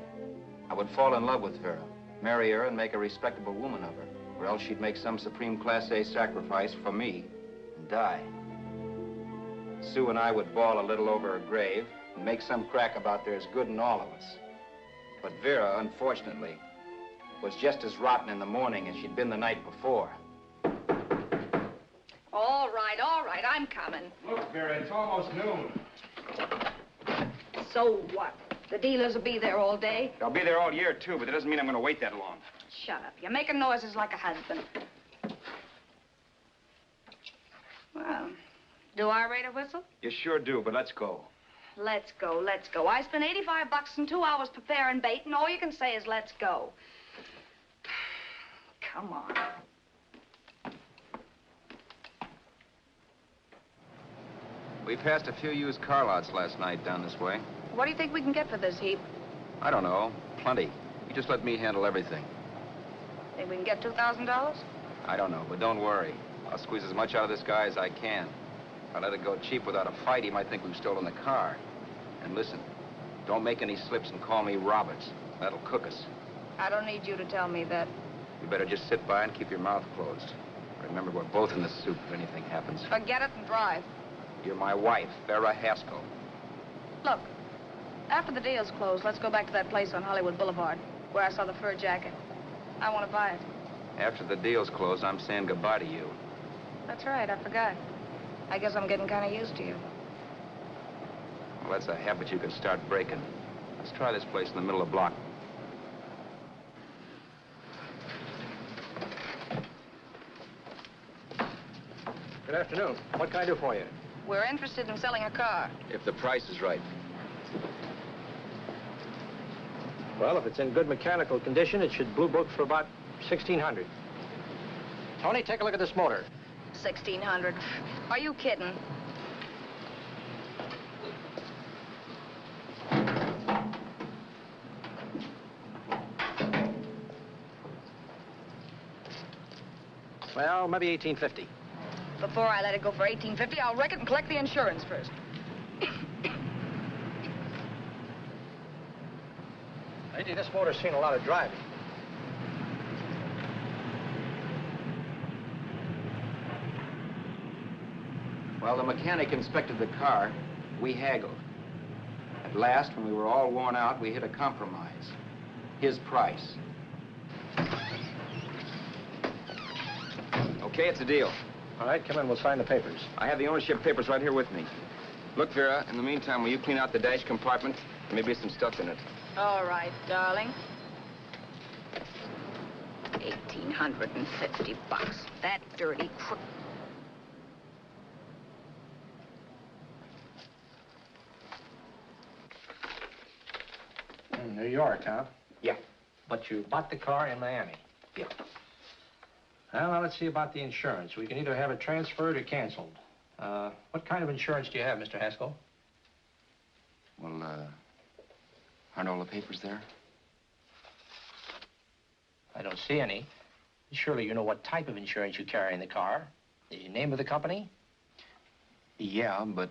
I would fall in love with Vera, marry her, and make a respectable woman of her. Or else she'd make some supreme Class A sacrifice for me and die. Sue and I would bawl a little over her grave and make some crack about there's good in all of us. But Vera, unfortunately, was just as rotten in the morning as she'd been the night before. All right, I'm coming. Look, Vera, it's almost noon. So what? The dealers will be there all day. They'll be there all year, too, but that doesn't mean I'm going to wait that long. Shut up. You're making noises like a husband. Well, do I rate a whistle? You sure do, but let's go. Let's go, let's go. I spent $85 and 2 hours preparing bait, and all you can say is let's go. Come on. We passed a few used car lots last night down this way. What do you think we can get for this heap? I don't know. Plenty. You just let me handle everything. Think we can get $2,000? I don't know, but don't worry. I'll squeeze as much out of this guy as I can. If I let it go cheap without a fight, he might think we've stolen the car. And listen, don't make any slips and call me Roberts. That'll cook us. I don't need you to tell me that. You better just sit by and keep your mouth closed. Remember, we're both in the soup if anything happens. Forget it and drive. You're my wife, Vera Haskell. Look, After the deal's closed, let's go back to that place on Hollywood Boulevard where I saw the fur jacket. I want to buy it. After the deal's closed, I'm saying goodbye to you. That's right, I forgot. I guess I'm getting kind of used to you. Well, that's a habit you can start breaking. Let's try this place in the middle of the block. Good afternoon. What can I do for you? We're interested in selling a car. If the price is right. Well, if it's in good mechanical condition, it should blue book for about $1,600. Tony, take a look at this motor. 1,600. Are you kidding? Well, maybe $1,850. Before I let it go for $1,850, I'll wreck it and collect the insurance first. Lady, this motor's seen a lot of driving. Well, the mechanic inspected the car. We haggled. At last, when we were all worn out, we hit a compromise. His price. Okay, it's a deal. All right, come in. We'll sign the papers. I have the ownership papers right here with me. Look, Vera, in the meantime, will you clean out the dash compartment? There may be some stuff in it. All right, darling. 1,850 bucks. That dirty crook. In New York, huh? Yeah. But you bought the car in Miami? Yeah. Well, now let's see about the insurance. We can either have it transferred or canceled. What kind of insurance do you have, Mr. Haskell? Well, aren't all the papers there? I don't see any. Surely you know what type of insurance you carry in the car. The name of the company? Yeah, but,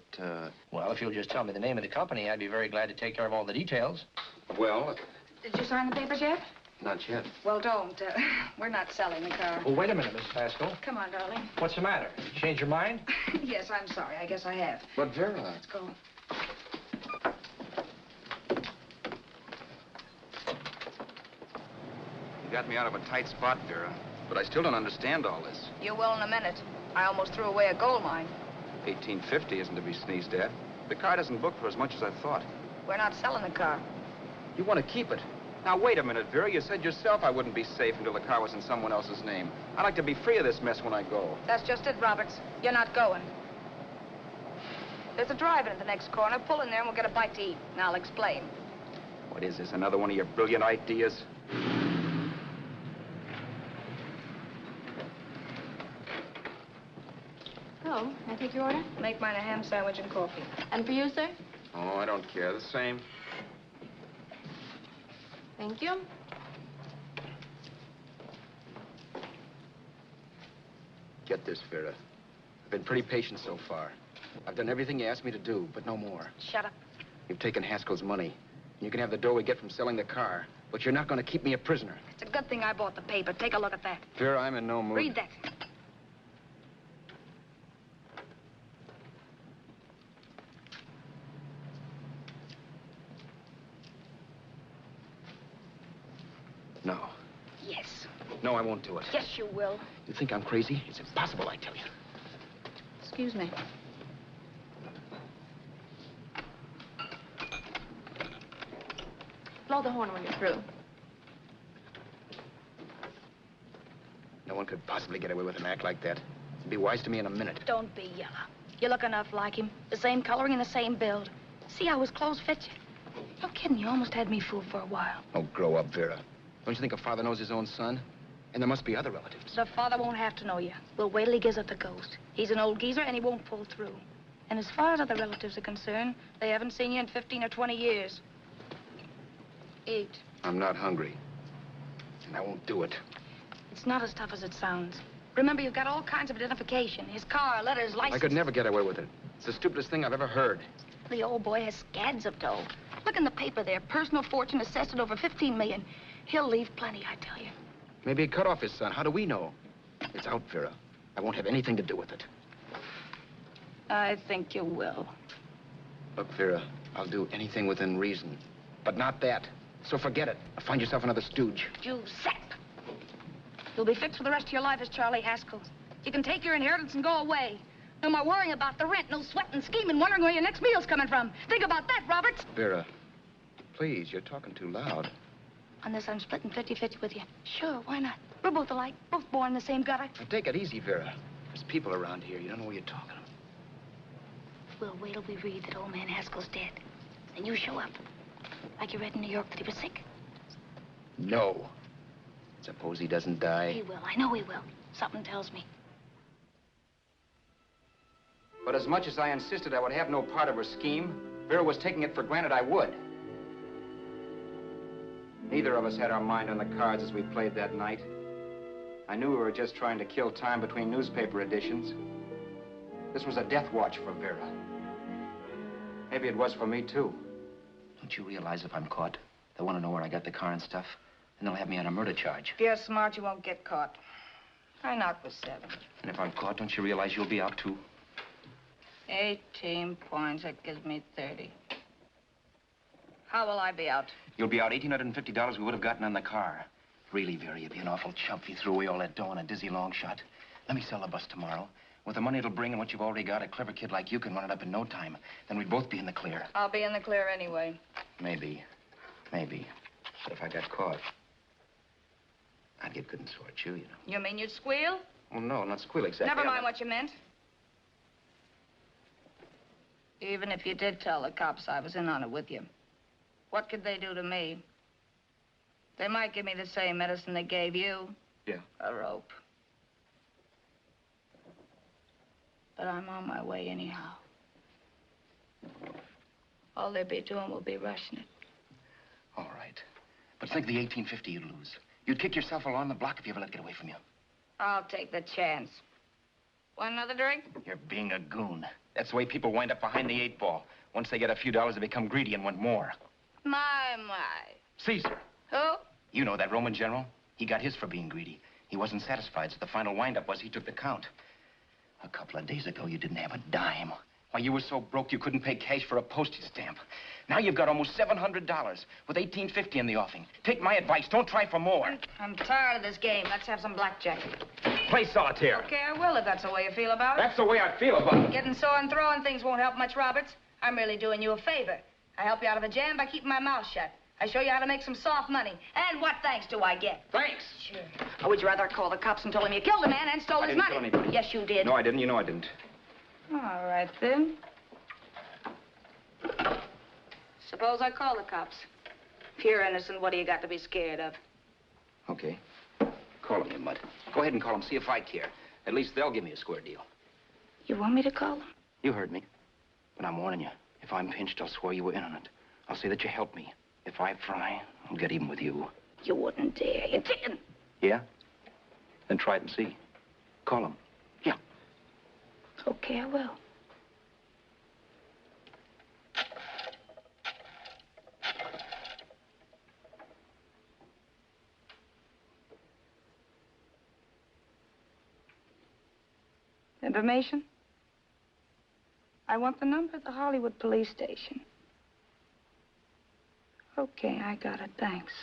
Well, if you'll just tell me the name of the company, I'd be very glad to take care of all the details. Well... Did you sign the papers yet? Not yet. Well, don't. We're not selling the car. Oh, wait a minute, Miss Haskell. Come on, darling. What's the matter? You changed your mind? Yes, I'm sorry. I guess I have. But, Vera... Let's go. You got me out of a tight spot, Vera. But I still don't understand all this. You will in a minute. I almost threw away a gold mine. 1,850 isn't to be sneezed at. The car doesn't book for as much as I thought. We're not selling the car. You want to keep it. Now, wait a minute, Vera. You said yourself I wouldn't be safe until the car was in someone else's name. I'd like to be free of this mess when I go. That's just it, Roberts. You're not going. There's a drive-in at the next corner. Pull in there and we'll get a bite to eat. And I'll explain. What is this, another one of your brilliant ideas? Oh, can I take your order? Make mine a ham sandwich and coffee. And for you, sir? Oh, I don't care. The same. Thank you. Get this, Vera. I've been pretty patient so far. I've done everything you asked me to do, but no more. Shut up. You've taken Haskell's money. You can have the dough we get from selling the car, but you're not going to keep me a prisoner. It's a good thing I bought the paper. Take a look at that. Vera, I'm in no mood. Read that. No. Yes. No, I won't do it. Yes, you will. You think I'm crazy? It's impossible, I tell you. Excuse me. Blow the horn when you're through. No one could possibly get away with an act like that. It'd be wise to me in a minute. Don't be yellow. You look enough like him. The same coloring and the same build. See how his clothes fit you? No kidding, you almost had me fooled for a while. Oh, grow up, Vera. Don't you think a father knows his own son? And there must be other relatives. The father won't have to know you. We'll wait till he gives up the ghost. He's an old geezer and he won't pull through. And as far as other relatives are concerned, they haven't seen you in 15 or 20 years. Eat. I'm not hungry. And I won't do it. It's not as tough as it sounds. Remember, you've got all kinds of identification. His car, letters, license. I could never get away with it. It's the stupidest thing I've ever heard. The old boy has scads of dough. Look in the paper there. Personal fortune assessed at over 15 million. He'll leave plenty, I tell you. Maybe he cut off his son. How do we know? It's out, Vera. I won't have anything to do with it. I think you will. Look, Vera, I'll do anything within reason. But not that. So forget it. Find yourself another stooge. You sap. You'll be fixed for the rest of your life as Charlie Haskell. You can take your inheritance and go away. No more worrying about the rent, no sweating, scheming, wondering where your next meal's coming from. Think about that, Roberts. Vera, please, you're talking too loud. On this, I'm splitting 50-50 with you. Sure, why not? We're both alike, both born in the same gutter. Now, take it easy, Vera. There's people around here. You don't know what you're talking about. We'll wait till we read that old man Haskell's dead. Then you show up. Like you read in New York that he was sick. No. Suppose he doesn't die. He will. I know he will. Something tells me. But as much as I insisted I would have no part of her scheme, Vera was taking it for granted I would. Neither of us had our mind on the cards as we played that night. I knew we were just trying to kill time between newspaper editions. This was a death watch for Vera. Maybe it was for me, too. Don't you realize if I'm caught, they'll want to know where I got the car and stuff, and they'll have me on a murder charge. If you're smart, you won't get caught. I knocked with 7. And if I'm caught, don't you realize you'll be out, too? 18 points, that gives me 30. How will I be out? You'll be out $1,850 we would have gotten on the car. Really, Vera, you'd be an awful chump if you threw away all that dough on a dizzy long shot. Let me sell the bus tomorrow. With the money it'll bring and what you've already got, a clever kid like you can run it up in no time. Then we'd both be in the clear. I'll be in the clear anyway. Maybe. Maybe. But if I got caught, I'd get good and sore at you, you know. You mean you'd squeal? Oh, no, not squeal exactly. Never mind what you meant. Even if you did tell the cops I was in on it with you, what could they do to me? They might give me the same medicine they gave you. Yeah. A rope. But I'm on my way anyhow. All they'll be doing will be rushing it. All right. But think of the $1,850 you'd lose. You'd kick yourself along the block if you ever let it get away from you. I'll take the chance. Want another drink? You're being a goon. That's the way people wind up behind the 8 ball. Once they get a few dollars, they become greedy and want more. My. Caesar. Who? You know that Roman general? He got his for being greedy. He wasn't satisfied, so the final wind-up was he took the count. A couple of days ago, you didn't have a dime. Why, you were so broke you couldn't pay cash for a postage stamp. Now you've got almost $700 with $1,850 in the offing. Take my advice. Don't try for more. I'm tired of this game. Let's have some blackjack. Play solitaire. Okay, I will if that's the way you feel about it. That's the way I feel about it. Getting sore and throwing things won't help much, Roberts. I'm really doing you a favor. I help you out of a jam by keeping my mouth shut. I show you how to make some soft money. And what thanks do I get? Thanks. Sure. Or would you rather call the cops and told them you killed a man and stole his money? I didn't kill anybody. Yes, you did. No, I didn't. You know I didn't. All right, then. Suppose I call the cops. If you're innocent, what do you got to be scared of? Okay. Call them, you mutt. Go ahead and call them. See if I care. At least they'll give me a square deal. You want me to call them? You heard me. But I'm warning you. If I'm pinched, I'll swear you were in on it. I'll say that you helped me. If I fry, I'll get even with you. You wouldn't dare. You didn't. Yeah? Then try it and see. Call them. Yeah. Okay, I will. Information? I want the number at the Hollywood police station. Okay, I got it. Thanks.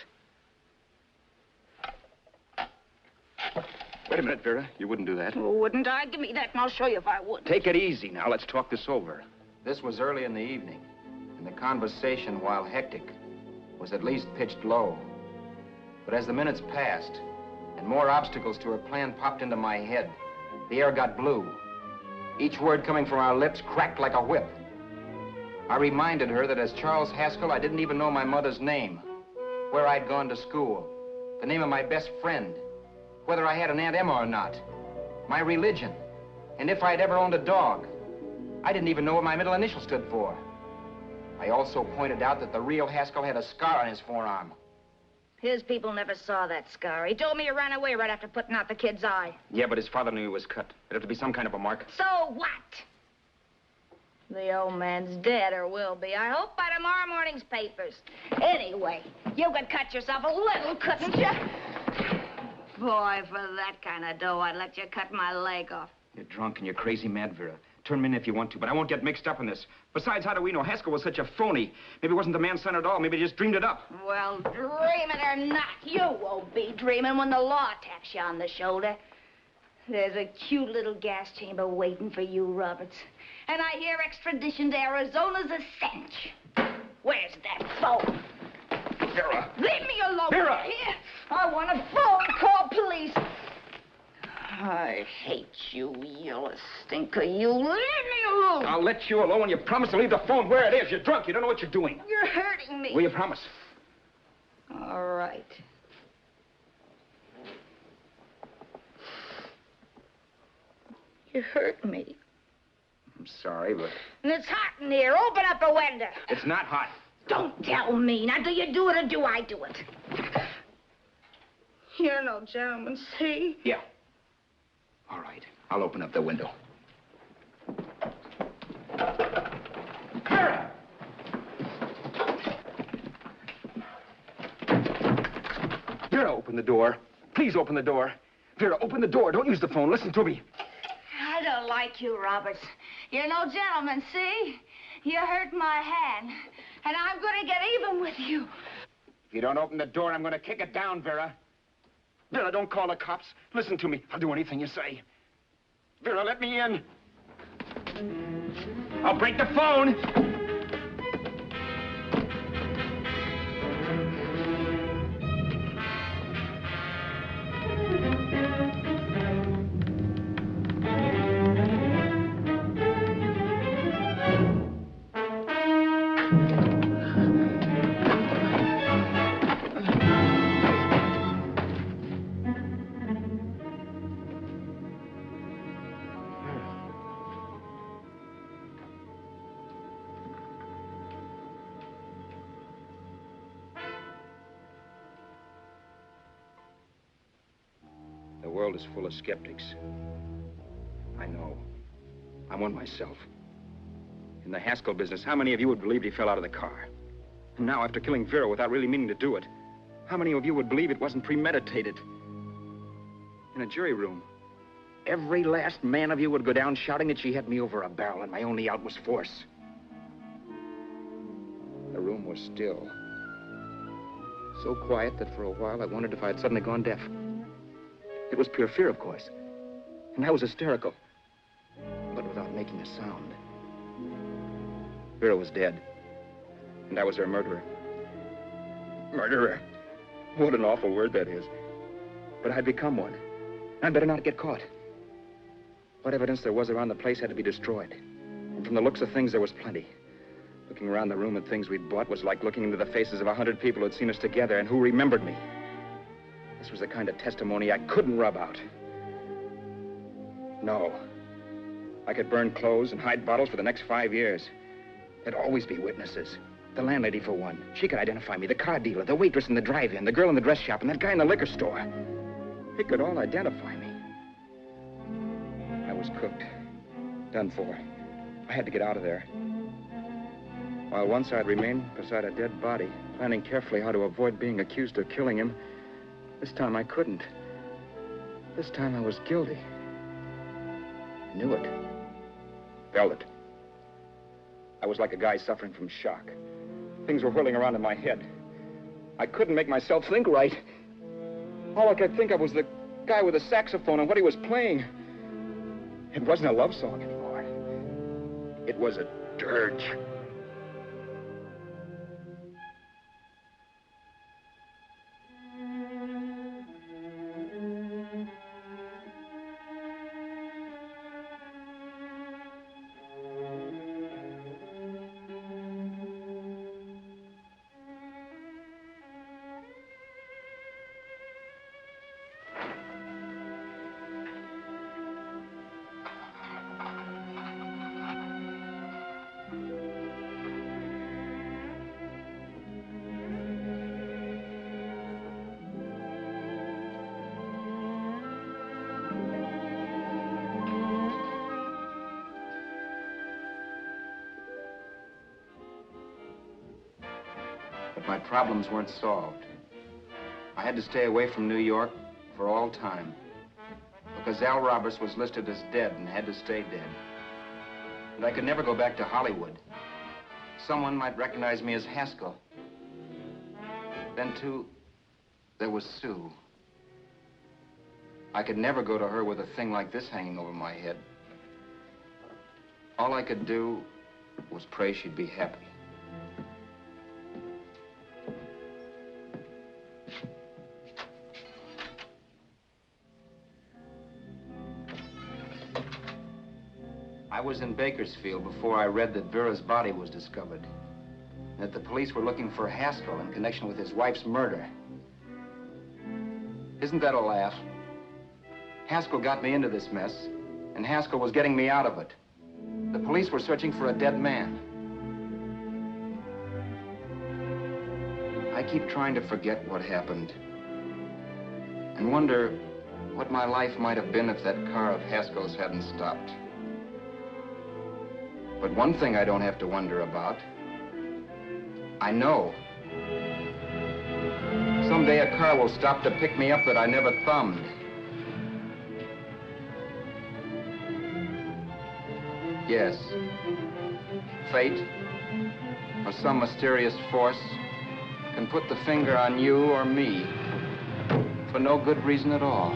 Wait a minute, Vera. You wouldn't do that. Oh, wouldn't I? Give me that and I'll show you if I would. Take it easy now. Let's talk this over. This was early in the evening, and the conversation, while hectic, was at least pitched low. But as the minutes passed, and more obstacles to her plan popped into my head, the air got blue. Each word coming from our lips cracked like a whip. I reminded her that as Charles Haskell, I didn't even know my mother's name, where I'd gone to school, the name of my best friend, whether I had an Aunt Emma or not, my religion, and if I'd ever owned a dog. I didn't even know what my middle initial stood for. I also pointed out that the real Haskell had a scar on his forearm. His people never saw that scar. He told me he ran away right after putting out the kid's eye. Yeah, but his father knew he was cut. It'd have to be some kind of a mark. So what? The old man's dead, or will be. I hope by tomorrow morning's papers. Anyway, you could cut yourself a little, couldn't you? Boy, for that kind of dough, I'd let you cut my leg off. You're drunk and you're crazy mad, Vera. Turn me in if you want to, but I won't get mixed up in this. Besides, how do we know? Haskell was such a phony. Maybe he wasn't the man's son at all. Maybe he just dreamed it up. Well, dreaming or not, you won't be dreaming when the law taps you on the shoulder. There's a cute little gas chamber waiting for you, Roberts. And I hear extradition to Arizona's a cinch. Where's that phone? Vera! Leave me alone, Vera! Here. I want a phone call, police. I hate you, yellow stinker. You leave me alone. I'll let you alone when you promise to leave the phone where it is. You're drunk. You don't know what you're doing. You're hurting me. Will you promise? All right. You hurt me. I'm sorry, but... And it's hot in here. Open up the window. It's not hot. Don't tell me. Now, do you do it or do I do it? You're no gentleman, see? Yeah. All right. I'll open up the window. Vera! Vera, open the door. Please open the door. Vera, open the door. Don't use the phone. Listen to me. I don't like you, Roberts. You're no gentleman, see? You hurt my hand, and I'm going to get even with you. If you don't open the door, I'm going to kick it down, Vera. Vera, don't call the cops. Listen to me. I'll do anything you say. Vera, let me in. I'll break the phone. The world is full of skeptics. I know. I'm one myself. In the Haskell business, how many of you would believe he fell out of the car? And now, after killing Vera without really meaning to do it, how many of you would believe it wasn't premeditated? In a jury room, every last man of you would go down shouting that she had me over a barrel and my only out was force. The room was still. So quiet that for a while I wondered if I had suddenly gone deaf. It was pure fear, of course. And I was hysterical. But without making a sound. Vera was dead. And I was her murderer. Murderer. What an awful word that is. But I'd become one. I'd better not get caught. What evidence there was around the place had to be destroyed. And from the looks of things, there was plenty. Looking around the room at things we'd bought was like looking into the faces of 100 people who'd seen us together and who remembered me. This was the kind of testimony I couldn't rub out. No. I could burn clothes and hide bottles for the next 5 years. There'd always be witnesses. The landlady, for one. She could identify me. The car dealer, the waitress in the drive-in, the girl in the dress shop, and that guy in the liquor store. They could all identify me. I was cooked. Done for. I had to get out of there. While once I'd remain beside a dead body, planning carefully how to avoid being accused of killing him, this time I couldn't. This time I was guilty. I knew it. Felt it. I was like a guy suffering from shock. Things were whirling around in my head. I couldn't make myself think right. All I could think of was the guy with the saxophone and what he was playing. It wasn't a love song anymore. It was a dirge. My problems weren't solved. I had to stay away from New York for all time. Because Al Roberts was listed as dead and had to stay dead. that I could never go back to Hollywood. Someone might recognize me as Haskell. Then, too, there was Sue. I could never go to her with a thing like this hanging over my head. All I could do was pray she'd be happy. I was in Bakersfield before I read that Vera's body was discovered, and that the police were looking for Haskell in connection with his wife's murder. Isn't that a laugh? Haskell got me into this mess, and Haskell was getting me out of it. The police were searching for a dead man. I keep trying to forget what happened, and wonder what my life might have been if that car of Haskell's hadn't stopped. But one thing I don't have to wonder about. I know. Someday a car will stop to pick me up that I never thumbed. Yes. Fate, or some mysterious force, can put the finger on you or me for no good reason at all.